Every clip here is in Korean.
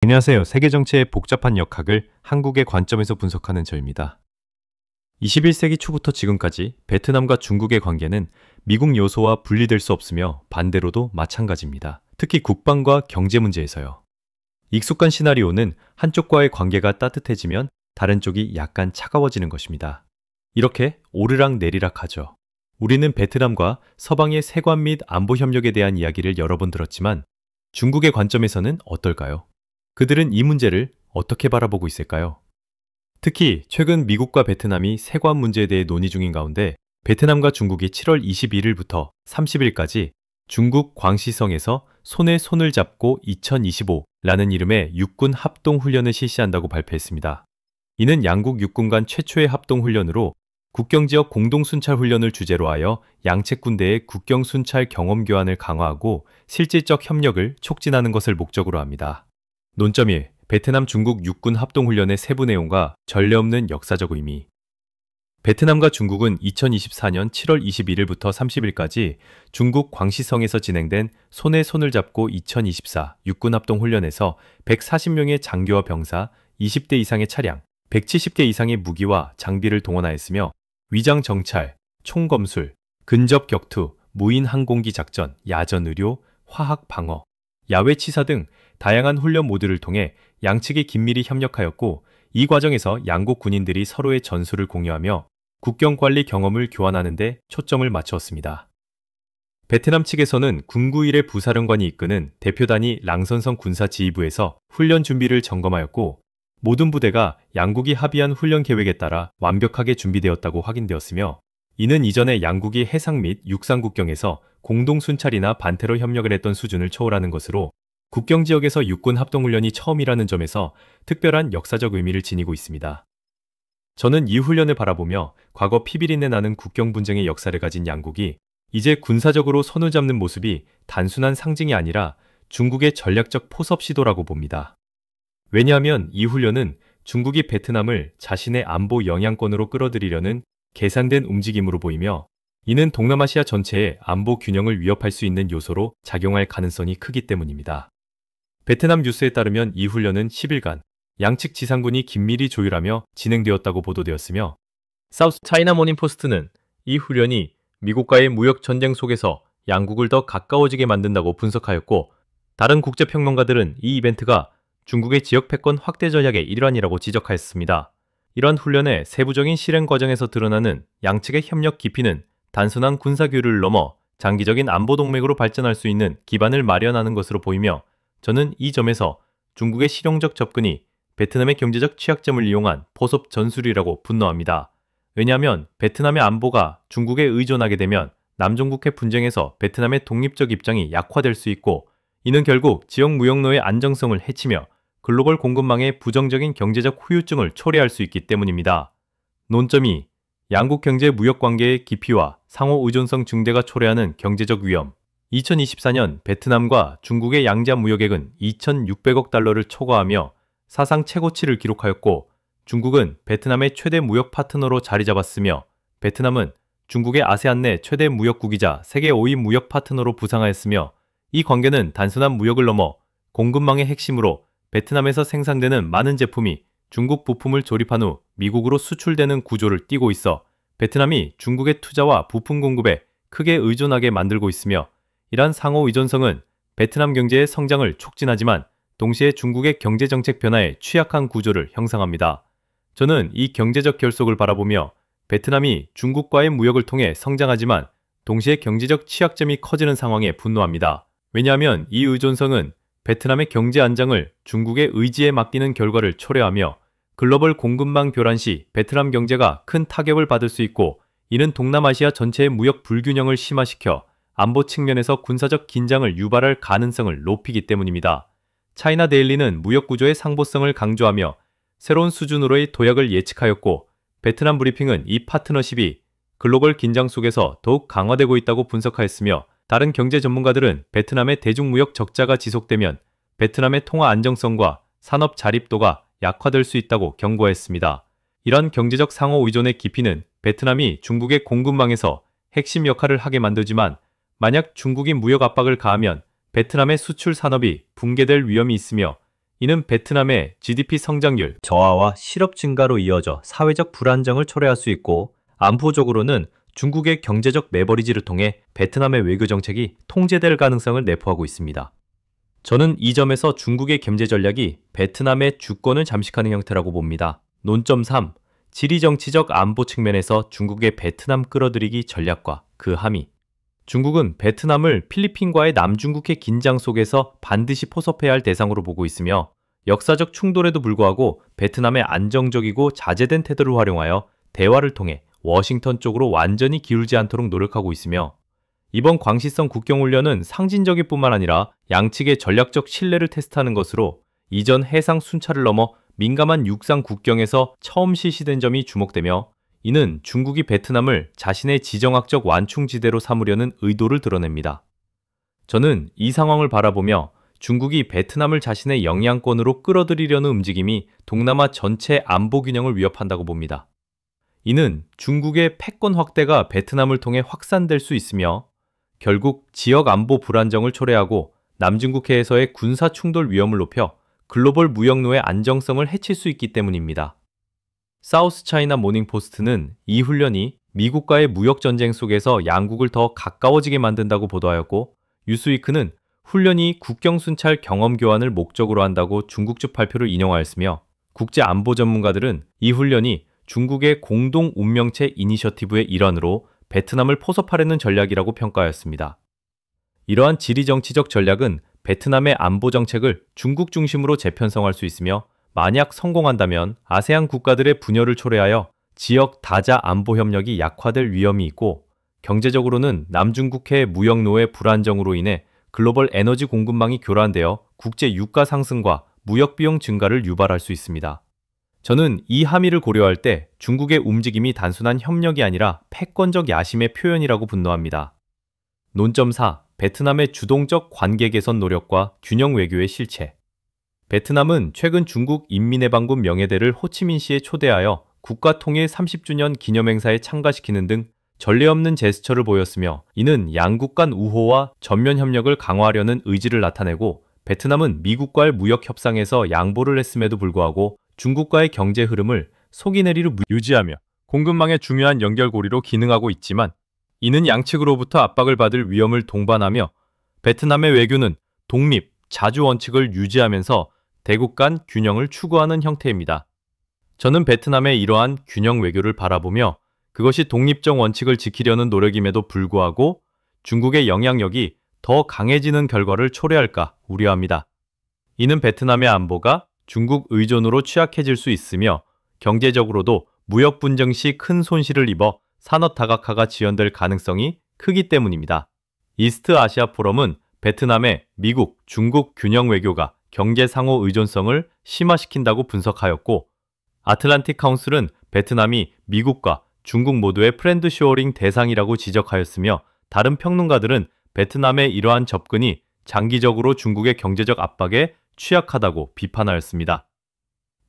안녕하세요. 세계 정치의 복잡한 역학을 한국의 관점에서 분석하는 저입니다. 21세기 초부터 지금까지 베트남과 중국의 관계는 미국 요소와 분리될 수 없으며 반대로도 마찬가지입니다. 특히 국방과 경제 문제에서요. 익숙한 시나리오는 한쪽과의 관계가 따뜻해지면 다른 쪽이 약간 차가워지는 것입니다. 이렇게 오르락 내리락 하죠. 우리는 베트남과 서방의 세관 및 안보 협력에 대한 이야기를 여러 번 들었지만 중국의 관점에서는 어떨까요? 그들은 이 문제를 어떻게 바라보고 있을까요? 특히 최근 미국과 베트남이 세관 문제에 대해 논의 중인 가운데 베트남과 중국이 7월 21일부터 30일까지 중국 광시성에서 손에 손을 잡고 2025라는 이름의 육군 합동 훈련을 실시한다고 발표했습니다. 이는 양국 육군 간 최초의 합동 훈련으로 국경지역 공동순찰 훈련을 주제로 하여 양측 군대의 국경순찰 경험 교환을 강화하고 실질적 협력을 촉진하는 것을 목적으로 합니다. 논점 1. 베트남 중국 육군 합동훈련의 세부 내용과 전례 없는 역사적 의미. 베트남과 중국은 2024년 7월 21일부터 30일까지 중국 광시성에서 진행된 손에 손을 잡고 2024 육군 합동훈련에서 140명의 장교와 병사, 20대 이상의 차량, 170개 이상의 무기와 장비를 동원하였으며 위장 정찰, 총검술, 근접 격투, 무인 항공기 작전, 야전 의료, 화학 방어, 야외 치사 등 다양한 훈련 모드를 통해 양측이 긴밀히 협력하였고 이 과정에서 양국 군인들이 서로의 전술을 공유하며 국경관리 경험을 교환하는 데 초점을 맞추었습니다. 베트남 측에서는 군구일의 부사령관이 이끄는 대표단이 랑선성 군사지휘부에서 훈련 준비를 점검하였고 모든 부대가 양국이 합의한 훈련 계획에 따라 완벽하게 준비되었다고 확인되었으며 이는 이전에 양국이 해상 및 육상 국경에서 공동순찰이나 반테러 협력을 했던 수준을 초월하는 것으로 국경 지역에서 육군 합동훈련이 처음이라는 점에서 특별한 역사적 의미를 지니고 있습니다. 저는 이 훈련을 바라보며 과거 피비린내 나는 국경 분쟁의 역사를 가진 양국이 이제 군사적으로 손을 잡는 모습이 단순한 상징이 아니라 중국의 전략적 포섭 시도라고 봅니다. 왜냐하면 이 훈련은 중국이 베트남을 자신의 안보 영향권으로 끌어들이려는 계산된 움직임으로 보이며 이는 동남아시아 전체의 안보 균형을 위협할 수 있는 요소로 작용할 가능성이 크기 때문입니다. 베트남 뉴스에 따르면 이 훈련은 10일간 양측 지상군이 긴밀히 조율하며 진행되었다고 보도되었으며 사우스 차이나 모닝 포스트는 이 훈련이 미국과의 무역 전쟁 속에서 양국을 더 가까워지게 만든다고 분석하였고 다른 국제평론가들은 이 이벤트가 중국의 지역 패권 확대 전략의 일환이라고 지적하였습니다. 이러한 훈련의 세부적인 실행 과정에서 드러나는 양측의 협력 깊이는 단순한 군사교류를 넘어 장기적인 안보 동맹으로 발전할 수 있는 기반을 마련하는 것으로 보이며 저는 이 점에서 중국의 실용적 접근이 베트남의 경제적 취약점을 이용한 포섭 전술이라고 분노합니다. 왜냐하면 베트남의 안보가 중국에 의존하게 되면 남중국해 분쟁에서 베트남의 독립적 입장이 약화될 수 있고 이는 결국 지역 무역로의 안정성을 해치며 글로벌 공급망의 부정적인 경제적 후유증을 초래할 수 있기 때문입니다. 논점 2. 양국 경제 무역 관계의 깊이와 상호 의존성 증대가 초래하는 경제적 위험. 2024년 베트남과 중국의 양자 무역액은 2,600억 달러를 초과하며 사상 최고치를 기록하였고 중국은 베트남의 최대 무역 파트너로 자리 잡았으며 베트남은 중국의 아세안 내 최대 무역국이자 세계 5위 무역 파트너로 부상하였으며 이 관계는 단순한 무역을 넘어 공급망의 핵심으로 베트남에서 생산되는 많은 제품이 중국 부품을 조립한 후 미국으로 수출되는 구조를 띠고 있어 베트남이 중국의 투자와 부품 공급에 크게 의존하게 만들고 있으며 이러한 상호 의존성은 베트남 경제의 성장을 촉진하지만 동시에 중국의 경제정책 변화에 취약한 구조를 형성합니다. 저는 이 경제적 결속을 바라보며 베트남이 중국과의 무역을 통해 성장하지만 동시에 경제적 취약점이 커지는 상황에 분노합니다. 왜냐하면 이 의존성은 베트남의 경제 안정을 중국의 의지에 맡기는 결과를 초래하며 글로벌 공급망 교란 시 베트남 경제가 큰 타격을 받을 수 있고 이는 동남아시아 전체의 무역 불균형을 심화시켜 안보 측면에서 군사적 긴장을 유발할 가능성을 높이기 때문입니다. 차이나 데일리는 무역 구조의 상보성을 강조하며 새로운 수준으로의 도약을 예측하였고 베트남 브리핑은 이 파트너십이 글로벌 긴장 속에서 더욱 강화되고 있다고 분석하였으며 다른 경제 전문가들은 베트남의 대중무역 적자가 지속되면 베트남의 통화 안정성과 산업 자립도가 약화될 수 있다고 경고했습니다. 이런 경제적 상호 의존의 깊이는 베트남이 중국의 공급망에서 핵심 역할을 하게 만들지만 만약 중국이 무역 압박을 가하면 베트남의 수출 산업이 붕괴될 위험이 있으며 이는 베트남의 GDP 성장률 저하와 실업 증가로 이어져 사회적 불안정을 초래할 수 있고, 안보적으로는 중국의 경제적 레버리지를 통해 베트남의 외교 정책이 통제될 가능성을 내포하고 있습니다. 저는 이 점에서 중국의 견제 전략이 베트남의 주권을 잠식하는 형태라고 봅니다. 논점 3. 지리정치적 안보 측면에서 중국의 베트남 끌어들이기 전략과 그 함의. 중국은 베트남을 필리핀과의 남중국해 긴장 속에서 반드시 포섭해야 할 대상으로 보고 있으며, 역사적 충돌에도 불구하고 베트남의 안정적이고 자제된 태도를 활용하여 대화를 통해 워싱턴 쪽으로 완전히 기울지 않도록 노력하고 있으며, 이번 광시성 국경훈련은 상징적일 뿐만 아니라 양측의 전략적 신뢰를 테스트하는 것으로 이전 해상 순찰을 넘어 민감한 육상 국경에서 처음 실시된 점이 주목되며, 이는 중국이 베트남을 자신의 지정학적 완충지대로 삼으려는 의도를 드러냅니다. 저는 이 상황을 바라보며 중국이 베트남을 자신의 영향권으로 끌어들이려는 움직임이 동남아 전체 안보 균형을 위협한다고 봅니다. 이는 중국의 패권 확대가 베트남을 통해 확산될 수 있으며, 결국 지역 안보 불안정을 초래하고 남중국해에서의 군사 충돌 위험을 높여 글로벌 무역로의 안정성을 해칠 수 있기 때문입니다. 사우스 차이나 모닝포스트는 이 훈련이 미국과의 무역 전쟁 속에서 양국을 더 가까워지게 만든다고 보도하였고, 뉴스위크는 훈련이 국경 순찰 경험 교환을 목적으로 한다고 중국 측 발표를 인용하였으며, 국제 안보 전문가들은 이 훈련이 중국의 공동 운명체 이니셔티브의 일환으로 베트남을 포섭하려는 전략이라고 평가하였습니다. 이러한 지리정치적 전략은 베트남의 안보 정책을 중국 중심으로 재편성할 수 있으며, 만약 성공한다면 아세안 국가들의 분열을 초래하여 지역 다자 안보 협력이 약화될 위험이 있고, 경제적으로는 남중국해 무역로의 불안정으로 인해 글로벌 에너지 공급망이 교란되어 국제 유가 상승과 무역 비용 증가를 유발할 수 있습니다. 저는 이 함의를 고려할 때 중국의 움직임이 단순한 협력이 아니라 패권적 야심의 표현이라고 분노합니다. 논점 4. 베트남의 주동적 관계 개선 노력과 균형 외교의 실체. 베트남은 최근 중국 인민해방군 명예대를 호치민시에 초대하여 국가통일 30주년 기념행사에 참가시키는 등 전례 없는 제스처를 보였으며, 이는 양국 간 우호와 전면 협력을 강화하려는 의지를 나타내고, 베트남은 미국과의 무역 협상에서 양보를 했음에도 불구하고 중국과의 경제 흐름을 속이내리로 유지하며 공급망의 중요한 연결고리로 기능하고 있지만, 이는 양측으로부터 압박을 받을 위험을 동반하며 베트남의 외교는 독립, 자주 원칙을 유지하면서 대국 간 균형을 추구하는 형태입니다. 저는 베트남의 이러한 균형 외교를 바라보며 그것이 독립적 원칙을 지키려는 노력임에도 불구하고 중국의 영향력이 더 강해지는 결과를 초래할까 우려합니다. 이는 베트남의 안보가 중국 의존으로 취약해질 수 있으며, 경제적으로도 무역 분쟁 시 큰 손실을 입어 산업 다각화가 지연될 가능성이 크기 때문입니다. 이스트 아시아 포럼은 베트남의 미국, 중국 균형 외교가 경제 상호 의존성을 심화시킨다고 분석하였고, 아틀란틱 카운슬은 베트남이 미국과 중국 모두의 프렌드 쇼어링 대상이라고 지적하였으며, 다른 평론가들은 베트남의 이러한 접근이 장기적으로 중국의 경제적 압박에 취약하다고 비판하였습니다.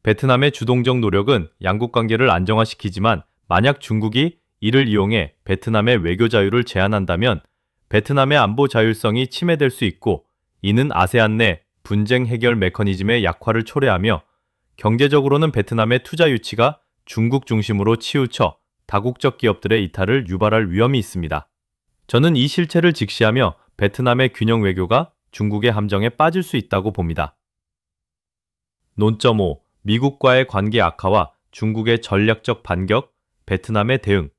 베트남의 주동적 노력은 양국 관계를 안정화시키지만, 만약 중국이 이를 이용해 베트남의 외교 자유를 제한한다면 베트남의 안보 자율성이 침해될 수 있고, 이는 아세안 내 분쟁 해결 메커니즘의 약화를 초래하며 경제적으로는 베트남의 투자 유치가 중국 중심으로 치우쳐 다국적 기업들의 이탈을 유발할 위험이 있습니다. 저는 이 실체를 직시하며 베트남의 균형 외교가 중국의 함정에 빠질 수 있다고 봅니다. 논점 5. 미국과의 관계 악화와 중국의 전략적 반격, 베트남의 대응.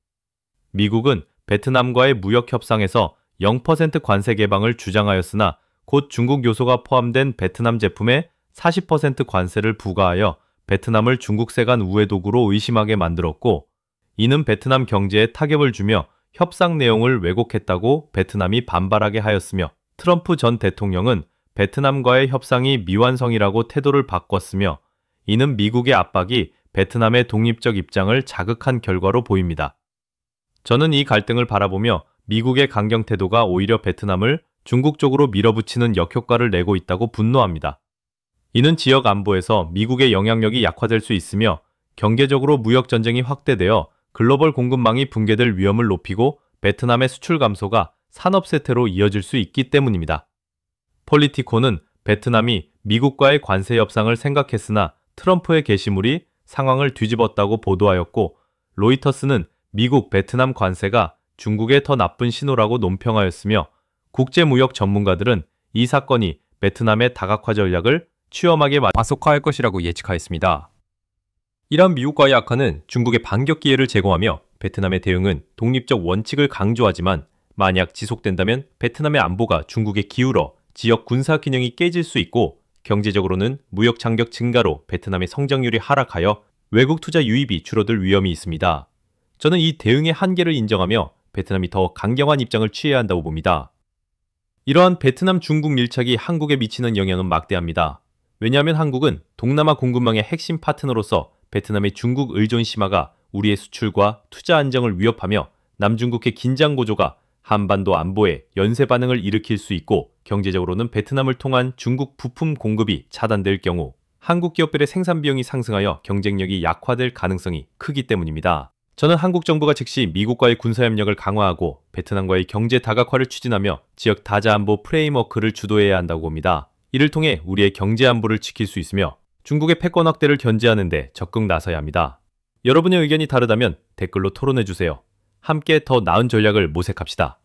미국은 베트남과의 무역 협상에서 0% 관세 개방을 주장하였으나, 곧 중국 요소가 포함된 베트남 제품에 40% 관세를 부과하여 베트남을 중국세 간 우회 도구로 의심하게 만들었고, 이는 베트남 경제에 타격을 주며 협상 내용을 왜곡했다고 베트남이 반발하게 하였으며, 트럼프 전 대통령은 베트남과의 협상이 미완성이라고 태도를 바꿨으며, 이는 미국의 압박이 베트남의 독립적 입장을 자극한 결과로 보입니다. 저는 이 갈등을 바라보며 미국의 강경 태도가 오히려 베트남을 중국 쪽으로 밀어붙이는 역효과를 내고 있다고 분노합니다. 이는 지역 안보에서 미국의 영향력이 약화될 수 있으며, 경제적으로 무역 전쟁이 확대되어 글로벌 공급망이 붕괴될 위험을 높이고 베트남의 수출 감소가 산업 쇠퇴로 이어질 수 있기 때문입니다. 폴리티코는 베트남이 미국과의 관세 협상을 생각했으나 트럼프의 게시물이 상황을 뒤집었다고 보도하였고, 로이터스는 미국 베트남 관세가 중국에 더 나쁜 신호라고 논평하였으며, 국제무역 전문가들은 이 사건이 베트남의 다각화 전략을 취엄하게 가속화할 것이라고 예측하였습니다. 이러한 미국과의 악화는 중국의 반격 기회를 제공하며 베트남의 대응은 독립적 원칙을 강조하지만 만약 지속된다면 베트남의 안보가 중국에 기울어 지역 군사 균형이 깨질 수 있고 경제적으로는 무역 장벽 증가로 베트남의 성장률이 하락하여 외국 투자 유입이 줄어들 위험이 있습니다. 저는 이 대응의 한계를 인정하며 베트남이 더 강경한 입장을 취해야 한다고 봅니다. 이러한 베트남 중국 밀착이 한국에 미치는 영향은 막대합니다. 왜냐하면 한국은 동남아 공급망의 핵심 파트너로서 베트남의 중국 의존 심화가 우리의 수출과 투자 안정을 위협하며 남중국해 긴장 고조가 한반도 안보에 연쇄 반응을 일으킬 수 있고 경제적으로는 베트남을 통한 중국 부품 공급이 차단될 경우 한국 기업들의 생산 비용이 상승하여 경쟁력이 약화될 가능성이 크기 때문입니다. 저는 한국 정부가 즉시 미국과의 군사협력을 강화하고 베트남과의 경제 다각화를 추진하며 지역 다자안보 프레임워크를 주도해야 한다고 봅니다. 이를 통해 우리의 경제 안보를 지킬 수 있으며 중국의 패권 확대를 견제하는 데 적극 나서야 합니다. 여러분의 의견이 다르다면 댓글로 토론해주세요. 함께 더 나은 전략을 모색합시다.